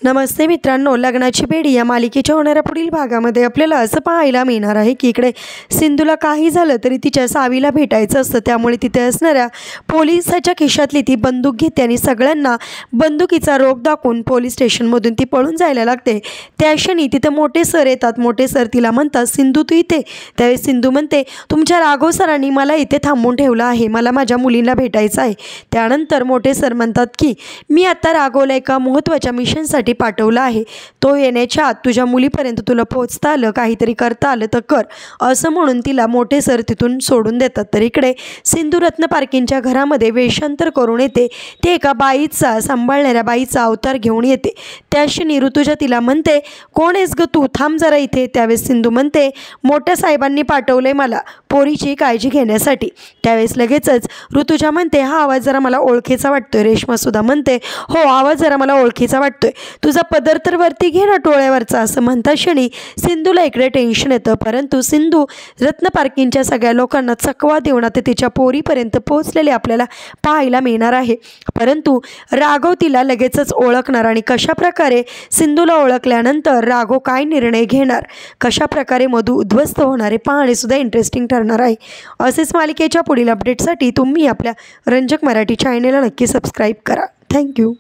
नमस्ते मित्रांनो, लग्नाची बेडी या मालिकेच्या होणाऱ्या पुढील भागामध्ये आपल्याला असं पाहायला मिळणार आहे की इकडे सिंधूला काही झालं तरी तिच्या सावीला भेटायचं असतं। त्यामुळे तिथे असणाऱ्या पोलिसाच्या खिशातली ती बंदूक घेते आणि सगळ्यांना बंदुकीचा रोग दाखवून पोलीस स्टेशनमधून ती पळून जायला लागते। त्या क्षणी तिथे मोठे सर येतात। मोठे सर तिला म्हणतात, सिंधू तू इथे? त्यावेळी सिंधू म्हणते, तुमच्या राघव सरांनी मला इथे थांबवून ठेवलं आहे, मला माझ्या मुलीला भेटायचं आहे। त्यानंतर मोठे सर म्हणतात की मी आता राघवला एका महत्त्वाच्या मिशनसाठी पाठवलं आहे, तो येण्याच्या आत तुझ्या मुलीपर्यंत तुला पोहोचता आलं, काहीतरी करता आलं तर कर, असं म्हणून तिला मोठे सर तिथून सोडून देतात। तर इकडे सिंधू रत्न पारखींच्या घरामध्ये वेषांतर करून येते। ते एका बाईचा, सांभाळणाऱ्या बाईचा अवतार घेऊन येते। त्या क्षणी ऋतुजा तिला म्हणते, कोण आहेस ग तू, थांब जरा इथे। त्यावेळेस सिंधू म्हणते, मोठ्या साहेबांनी पाठवलंय मला पोरीची काळजी घेण्यासाठी। त्यावेळेस लगेचच ऋतुजा म्हणते, हा आवाज जरा मला ओळखीचा वाटतोय। रेश्मा सुद्धा म्हणते, हो आवाज जरा मला ओळखीचा वाटतोय, तुझा पदर तर वरती घे ना टोळ्यावरचा, असं म्हणता क्षणी सिंधूला इकडे टेन्शन येतं। परंतु सिंधू रत्न पारखींच्या सगळ्या लोकांना चकवा देऊन आता तिच्या पोरीपर्यंत पोहोचलेले आपल्याला पाहायला मिळणार आहे। परंतु राघव तिला लगेचच ओळखणार आणि कशा प्रकारे सिंधूला ओळखल्यानंतर राघव काय निर्णय घेणार, कशा प्रकारे मधू उद्ध्वस्त होणारे पाहणे सुद्धा इंटरेस्टिंग ठरणार आहे। असेच मालिकेच्या पुढील अपडेटसाठी तुम्ही आपल्या रंजक मराठी चॅनेलला नक्की सबस्क्राईब करा। थँक्यू।